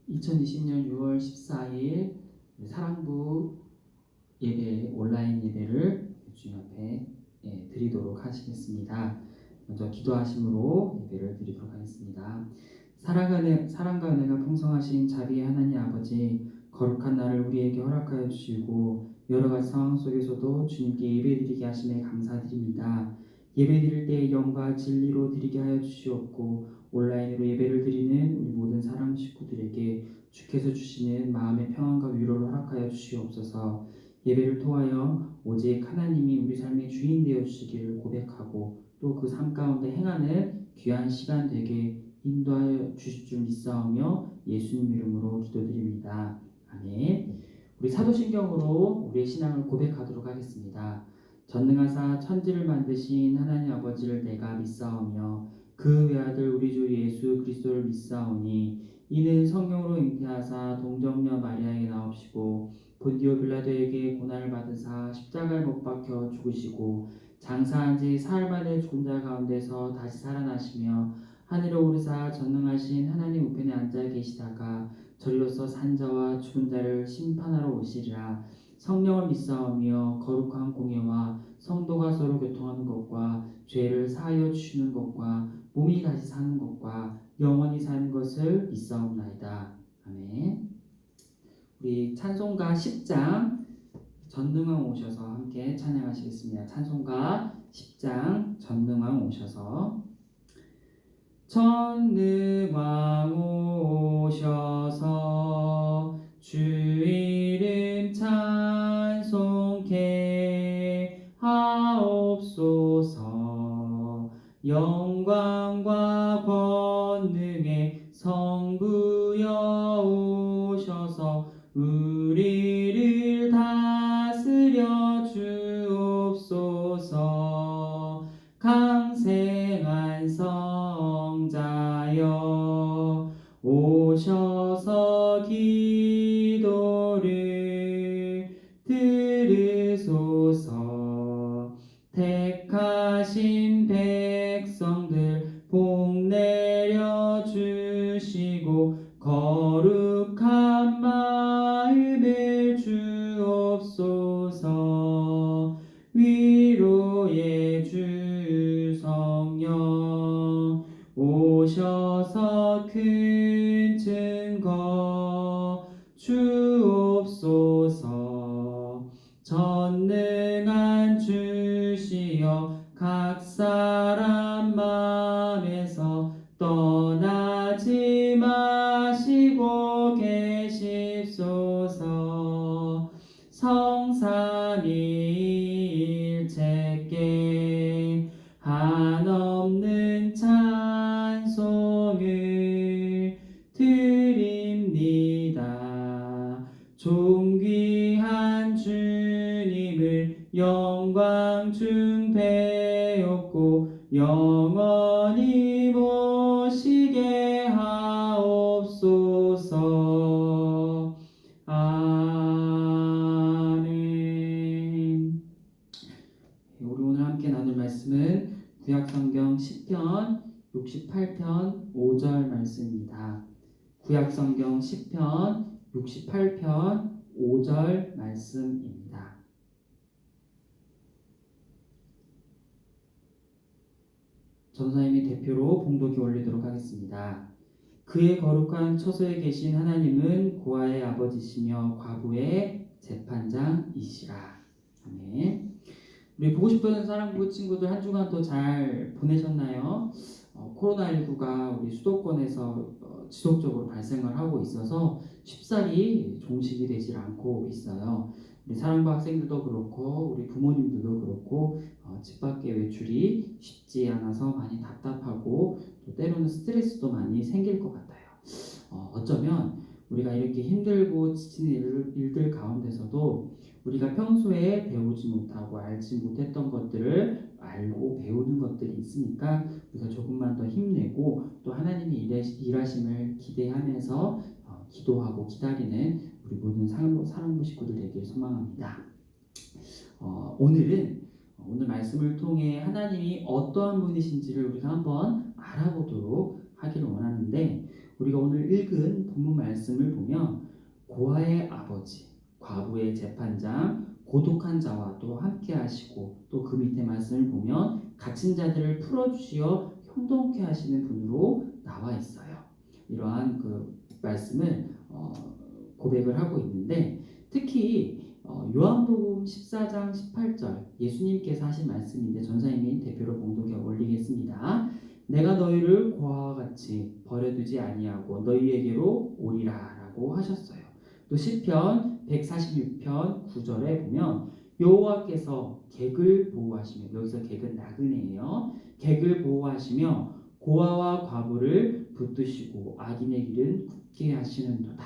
2020년 6월 14일 사랑부 예배, 온라인 예배를 주님 앞에 드리도록 하시겠습니다. 먼저 기도하심으로 예배를 드리도록 하겠습니다. 사랑과 은혜가 풍성하신 자비의 하나님 아버지, 거룩한 날을 우리에게 허락하여 주시고 여러 가지 상황 속에서도 주님께 예배드리게 하심에 감사드립니다. 예배드릴 때 영과 진리로 드리게 하여 주시옵고 온라인으로 예배를 드리는 우리 모든 사랑 식구들에게 주께서 주시는 마음의 평안과 위로를 허락하여 주시옵소서. 예배를 통하여 오직 하나님이 우리 삶의 주인 되어 주시기를 고백하고 또 그 삶 가운데 행하는 귀한 시간 되게 인도하여 주실 줄 믿사오며 예수님 이름으로 기도드립니다. 아멘. 우리 사도신경으로 우리의 신앙을 고백하도록 하겠습니다. 전능하사 천지를 만드신 하나님 아버지를 내가 믿사오며 그 외아들 우리 주 예수 그리스도를 믿사오니 이는 성령으로 잉태하사 동정녀 마리아에게 나옵시고 본디오 빌라도에게 고난을 받으사 십자가에 못 박혀 죽으시고 장사한 지 사흘 만에 죽은 자 가운데서 다시 살아나시며 하늘에 오르사 전능하신 하나님 우편에 앉아 계시다가 저리로서 산 자와 죽은 자를 심판하러 오시리라. 성령을 믿사오며 거룩한 공예와 성도가 서로 교통하는 것과 죄를 사하여 주시는 것과 몸이 다시 사는 것과 영원히 사는 것을 믿사옵나이다. 아멘. 우리 찬송가 10장 전능왕 오셔서 함께 찬양하시겠습니다. 찬송가 10장 전능왕 오셔서 전능왕 오셔서 주 이름 찬송케 하옵소서. 영광과 권능의 성부여 오셔서 우리를 다스려 주옵소서. 강생한 성자여 오셔서 기도를 들으소서. 택하신 백성들 복 내려 주시고 거룩한 마음을 주옵소서. 위로의 주 성령 오셔서 큰 증거 주옵소서. 전능한 주시여 각 사람 마음에서 떠나지 마시고 계십소서. 성삼위일체께 한없는 찬송을 드립니다. 존귀한 주님을 영광 중배옵고 영원히 모시게 하옵소서. 아멘. 우리 오늘 함께 나눌 말씀은 구약성경 10편 68편 5절 말씀입니다. 구약성경 10편 68편 5절 말씀입니다. 전사님이 대표로 봉독이 올리도록 하겠습니다. 그의 거룩한 처소에 계신 하나님은 고아의 아버지시며 과부의 재판장이시라. 아멘. 우리 보고 싶은 사랑부 친구들 한 주간도 잘 보내셨나요? 코로나19가 우리 수도권에서 지속적으로 발생을 하고 있어서 쉽사리 종식이 되질 않고 있어요. 우리 사랑부 학생들도 그렇고 우리 부모님들도 그렇고 집 밖에 외출이 쉽지 않아서 많이 답답하고 또 때로는 스트레스도 많이 생길 것 같아요. 어쩌면 우리가 이렇게 힘들고 지친 일들 가운데서도 우리가 평소에 배우지 못하고 알지 못했던 것들을 알고 배우는 것들이 있으니까 우리가 조금만 더 힘내고 또 하나님이 일하심을 기대하면서 기도하고 기다리는 우리 모든 사랑부 식구들 되길 소망합니다. 오늘 말씀을 통해 하나님이 어떠한 분이신지를 우리가 한번 알아보도록 하기를 원하는데 우리가 오늘 읽은 본문 말씀을 보면 고아의 아버지, 과부의 재판장, 고독한 자와 또 함께 하시고 또 그 밑에 말씀을 보면 갇힌 자들을 풀어주시어 형통케 하시는 분으로 나와 있어요. 이러한 그 말씀을 고백을 하고 있는데 특히 요한복음 14장 18절 예수님께서 하신 말씀인데 전사님이 대표로 봉독에 올리겠습니다. 내가 너희를 고아와 같이 버려두지 아니하고 너희에게로 오리라 라고 하셨어요. 또 시편 146편 9절에 보면 여호와께서 객을 보호하시며, 여기서 객은 나그네예요. 객을 보호하시며 고아와 과부를 붙드시고 악인의 길은 굳게 하시는도다.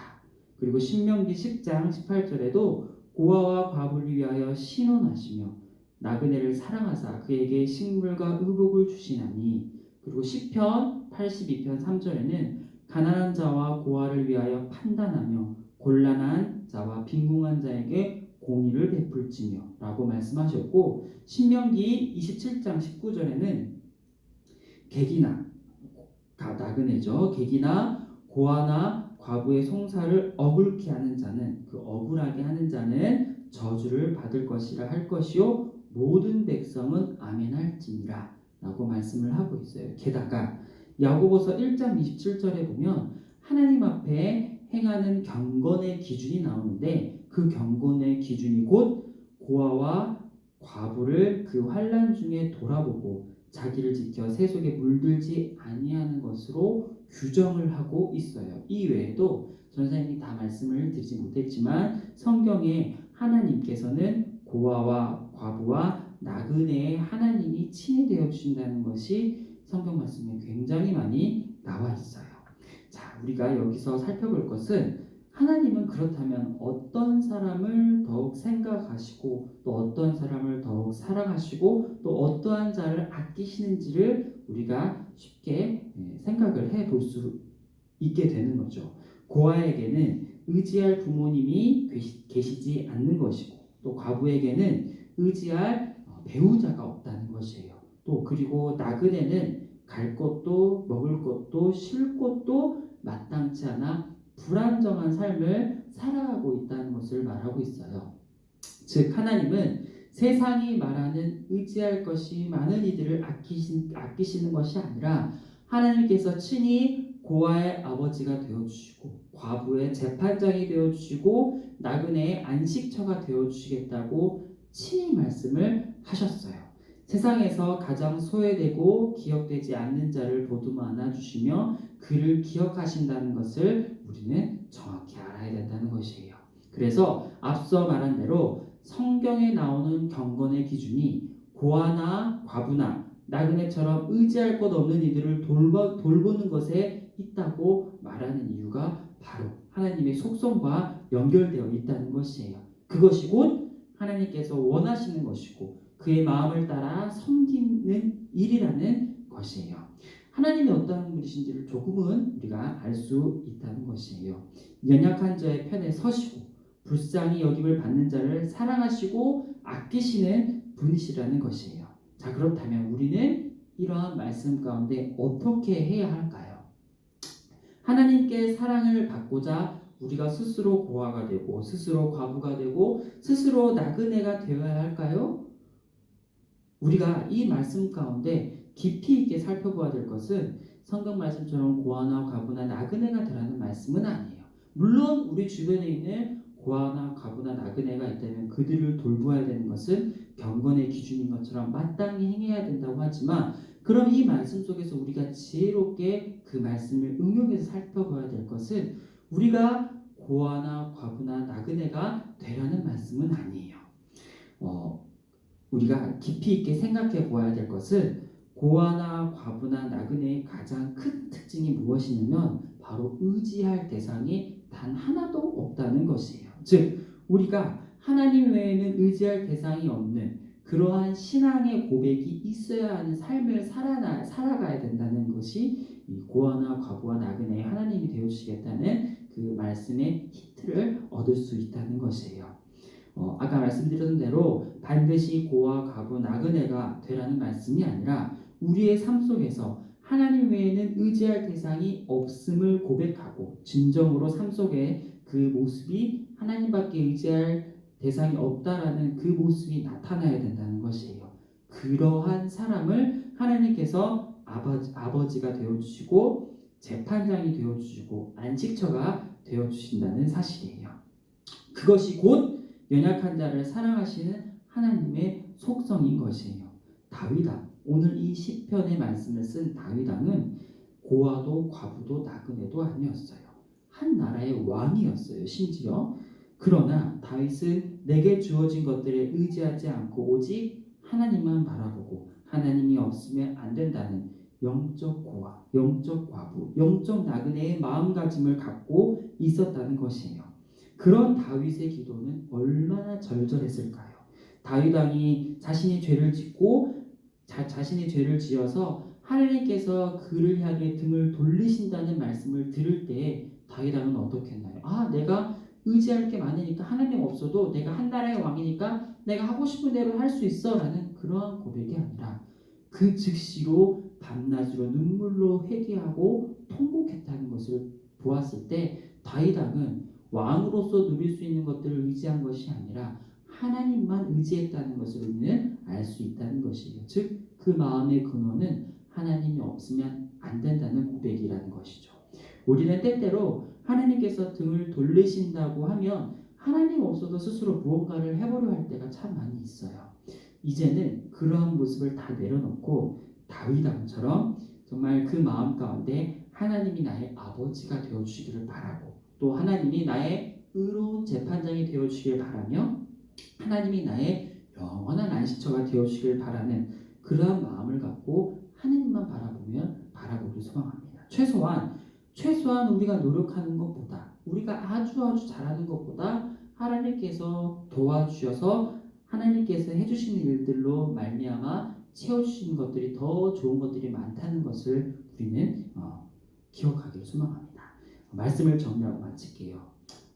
그리고 신명기 10장 18절에도 고아와 과부를 위하여 신원하시며 나그네를 사랑하사 그에게 식물과 의복을 주시나니. 그리고 시편 82편 3절에는 가난한 자와 고아를 위하여 판단하며 곤란한 자와 빈궁한 자에게 공의를 베풀지며 라고 말씀하셨고, 신명기 27장 19절에는 객이나 나그네죠. 객이나 고아나 과부의 송사를 억울케 하는 자는, 그 억울하게 하는 자는 저주를 받을 것이라 할 것이요 모든 백성은 아멘할지니라 라고 말씀을 하고 있어요. 게다가 야고보서 1장 27절에 보면 하나님 앞에 행하는 경건의 기준이 나오는데 그 경건의 기준이 곧 고아와 과부를 그 환난 중에 돌아보고 자기를 지켜 세속에 물들지 아니하는 것으로 규정을 하고 있어요. 이 외에도 전사님이 다 말씀을 드리지 못했지만 성경에 하나님께서는 고아와 과부와 나그네의 하나님이 친히 되어 주신다는 것이 성경 말씀에 굉장히 많이 나와 있어요. 자, 우리가 여기서 살펴볼 것은 하나님은 그렇다면 어떤 사람을 더욱 생각하시고 또 어떤 사람을 더욱 사랑하시고 또 어떠한 자를 아끼시는지를 우리가 쉽게 생각을 해볼 수 있게 되는 거죠. 고아에게는 의지할 부모님이 계시지 않는 것이고 또 과부에게는 의지할 배우자가 없다는 것이에요. 또 그리고 나그네는 갈 곳도 먹을 곳도 쉴 곳도 마땅치 않아 불안정한 삶을 살아가고 있다는 것을 말하고 있어요. 즉 하나님은 세상이 말하는 의지할 것이 많은 이들을 아끼시는 것이 아니라 하나님께서 친히 고아의 아버지가 되어주시고 과부의 재판장이 되어주시고 나그네의 안식처가 되어주시겠다고 친히 말씀을 하셨어요. 세상에서 가장 소외되고 기억되지 않는 자를 보듬어 안아주시며 그를 기억하신다는 것을 우리는 정확히 알아야 된다는 것이에요. 그래서 앞서 말한 대로 성경에 나오는 경건의 기준이 고아나 과부나 나그네처럼 의지할 것 없는 이들을 돌보는 것에 있다고 말하는 이유가 바로 하나님의 속성과 연결되어 있다는 것이에요. 그것이 곧 하나님께서 원하시는 것이고 그의 마음을 따라 섬기는 일이라는 것이에요. 하나님이 어떠한 분이신지를 조금은 우리가 알 수 있다는 것이에요. 연약한 자의 편에 서시고 불쌍히 여김을 받는 자를 사랑하시고 아끼시는 분이시라는 것이에요. 자, 그렇다면 우리는 이러한 말씀 가운데 어떻게 해야 할까요? 하나님께 사랑을 받고자 우리가 스스로 고아가 되고 스스로 과부가 되고 스스로 나그네가 되어야 할까요? 우리가 이 말씀 가운데 깊이 있게 살펴봐야 될 것은 성경 말씀처럼 고아나 과부나 나그네가 되라는 말씀은 아니에요. 물론 우리 주변에 있는 고아나 과부나 나그네가 있다면 그들을 돌보아야 되는 것은 경건의 기준인 것처럼 마땅히 행해야 된다고 하지만, 그럼 이 말씀 속에서 우리가 지혜롭게 그 말씀을 응용해서 살펴봐야 될 것은 우리가 고아나 과부나 나그네가 되라는 말씀은 아니에요. 우리가 깊이 있게 생각해 보아야 될 것은 고아나 과부나 나그네의 가장 큰 특징이 무엇이냐면 바로 의지할 대상이 단 하나도 없다는 것이에요. 즉 우리가 하나님 외에는 의지할 대상이 없는 그러한 신앙의 고백이 있어야 하는 삶을 살아가야 된다는 것이 고아나 과부와 나그네의 하나님이 되어주시겠다는 그 말씀의 힌트를 얻을 수 있다는 것이에요. 아까 말씀드렸던 대로 반드시 고아, 과부, 나그네가 되라는 말씀이 아니라 우리의 삶 속에서 하나님 외에는 의지할 대상이 없음을 고백하고 진정으로 삶 속에 그 모습이 하나님밖에 의지할 대상이 없다라는 그 모습이 나타나야 된다는 것이에요. 그러한 사람을 하나님께서 아버지가 되어주시고 재판장이 되어주시고 안식처가 되어주신다는 사실이에요. 그것이 곧 연약한 자를 사랑하시는 하나님의 속성인 것이에요. 다윗왕, 오늘 이 시편의 말씀을 쓴 다윗왕은 고아도 과부도 나그네도 아니었어요. 한 나라의 왕이었어요. 심지어. 그러나 다윗은 내게 주어진 것들에 의지하지 않고 오직 하나님만 바라보고 하나님이 없으면 안 된다는 영적 고아, 영적 과부, 영적 나그네의 마음가짐을 갖고 있었다는 것이에요. 그런 다윗의 기도는 얼마나 절절했을까요? 다윗 왕이 자신이 죄를 짓고 자신이 죄를 지어서 하나님께서 그를 향해 등을 돌리신다는 말씀을 들을 때 다윗 왕은 어떻게 했나요? 내가 의지할 게 많으니까 하나님 없어도 내가 한 나라의 왕이니까 내가 하고 싶은 대로 할 수 있어 라는 그러한 고백이 아니라 그 즉시로 밤낮으로 눈물로 회개하고 통곡했다는 것을 보았을 때 다윗 왕은 왕으로서 누릴 수 있는 것들을 의지한 것이 아니라 하나님만 의지했다는 것을 우리는 알 수 있다는 것이에요. 즉 그 마음의 근원은 하나님이 없으면 안 된다는 고백이라는 것이죠. 우리는 때때로 하나님께서 등을 돌리신다고 하면 하나님 없어도 스스로 무언가를 해보려 할 때가 참 많이 있어요. 이제는 그러한 모습을 다 내려놓고 다윗 왕처럼 정말 그 마음 가운데 하나님이 나의 아버지가 되어주시기를 바라고 또 하나님이 나의 의로운 재판장이 되어주시길 바라며 하나님이 나의 영원한 안식처가 되어주시길 바라는 그러한 마음을 갖고 하나님만 바라보길 소망합니다. 최소한 우리가 노력하는 것보다 우리가 아주 잘하는 것보다 하나님께서 도와주셔서 하나님께서 해주시는 일들로 말미암아 채워주시는 것들이 더 좋은 것들이 많다는 것을 우리는 기억하기를 소망합니다. 말씀을 정리하고 마칠게요.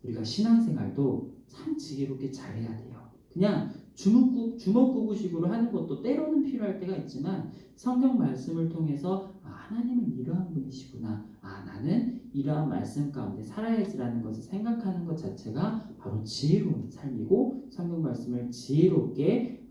우리가 신앙생활도 참 지혜롭게 잘해야 돼요. 그냥 주먹구구식으로 하는 것도 때로는 필요할 때가 있지만 성경 말씀을 통해서 하나님은 이러한 분이시구나. 나는 이러한 말씀 가운데 살아야지라는 것을 생각하는 것 자체가 바로 지혜로운 삶이고 성경 말씀을 지혜롭게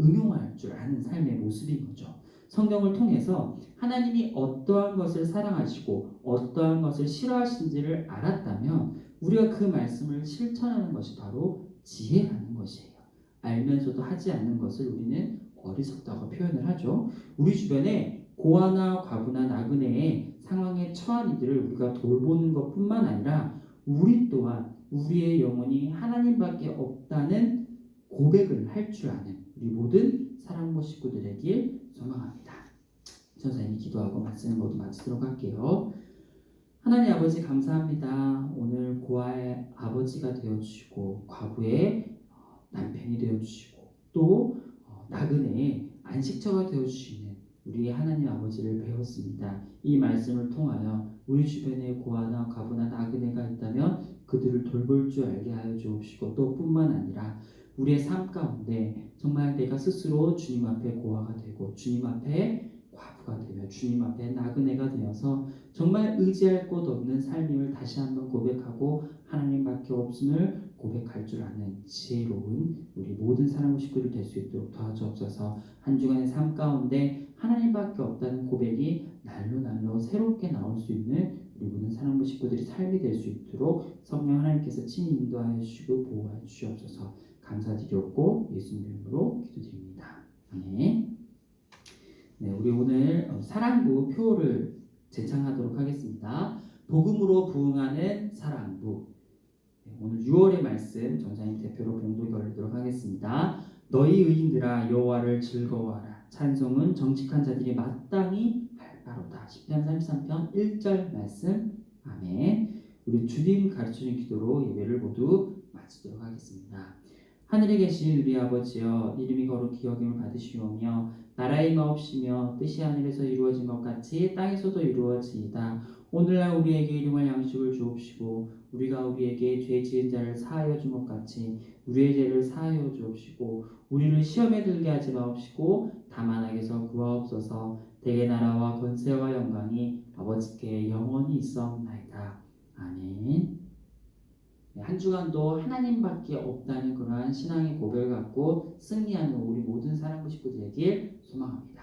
응용할 줄 아는 삶의 모습인 거죠. 성경을 통해서 하나님이 어떠한 것을 사랑하시고 어떠한 것을 싫어하시는지를 알았다면 우리가 그 말씀을 실천하는 것이 바로 지혜라는 것이에요. 알면서도 하지 않는 것을 우리는 어리석다고 표현을 하죠. 우리 주변에 고아나 과부나 나그네의 상황에 처한 이들을 우리가 돌보는 것뿐만 아니라 우리 또한 우리의 영혼이 하나님밖에 없다는 고백을 할 줄 아는 우리 모든 사랑모 식구들에게 소망합니다. 전사님이 기도하고 말씀 모두 마치도록 할게요. 하나님 아버지 감사합니다. 오늘 고아의 아버지가 되어주시고 과부의 남편이 되어주시고 또 나그네의 안식처가 되어주시는 우리 하나님 아버지를 배웠습니다. 이 말씀을 통하여 우리 주변에 고아나 과부나 나그네가 있다면 그들을 돌볼 줄 알게 하여 주옵시고 또 뿐만 아니라 우리의 삶 가운데 정말 내가 스스로 주님 앞에 고아가 되고 주님 앞에 과부가 되며 주님 앞에 나그네가 되어서 정말 의지할 곳 없는 삶임을 다시 한번 고백하고 하나님밖에 없음을 고백할 줄 아는 지혜로운 우리 모든 사랑하는 식구들 될 수 있도록 도와주옵소서. 한 주간의 삶 가운데 하나님밖에 없다는 고백이 날로 새롭게 나올 수 있는 우리 모든 사랑하는 식구들이 삶이 될 수 있도록 성령 하나님께서 친히 인도하여 주시고 보호하여 주시옵소서. 감사드렸고 예수님 이름으로 기도드립니다. 아멘. 네, 우리 오늘 사랑부 표를 제창하도록 하겠습니다. 복음으로 부응하는 사랑부. 네, 오늘 6월의 말씀 전사님 대표로 봉독이 올리도록 하겠습니다. 너희 의인들아 여호와를 즐거워하라. 찬송은 정직한 자들이 마땅히 할 바로다. 시편 33편 1절 말씀. 아멘. 우리 주님 가르치는 기도로 예배를 모두 마치도록 하겠습니다. 하늘에 계신 우리 아버지여 이름이 거룩히 여김을 받으시오며 나라의 마옵시며 뜻이 하늘에서 이루어진 것 같이 땅에서도 이루어지이다. 오늘날 우리에게 일용할 양식을 주옵시고 우리가 우리에게 죄 지은 자를 사하여 준 것 같이 우리의 죄를 사하여 주옵시고 우리를 시험에 들게 하지 마옵시고 다만 악에서 구하옵소서. 대개 나라와 권세와 영광이 아버지께 영원히 있어옵나이다. 아멘. 네, 한 주간도 하나님밖에 없다는 그러한 신앙의 고백을 갖고 승리하는 우리 모든 사랑부 식구들에게 소망합니다.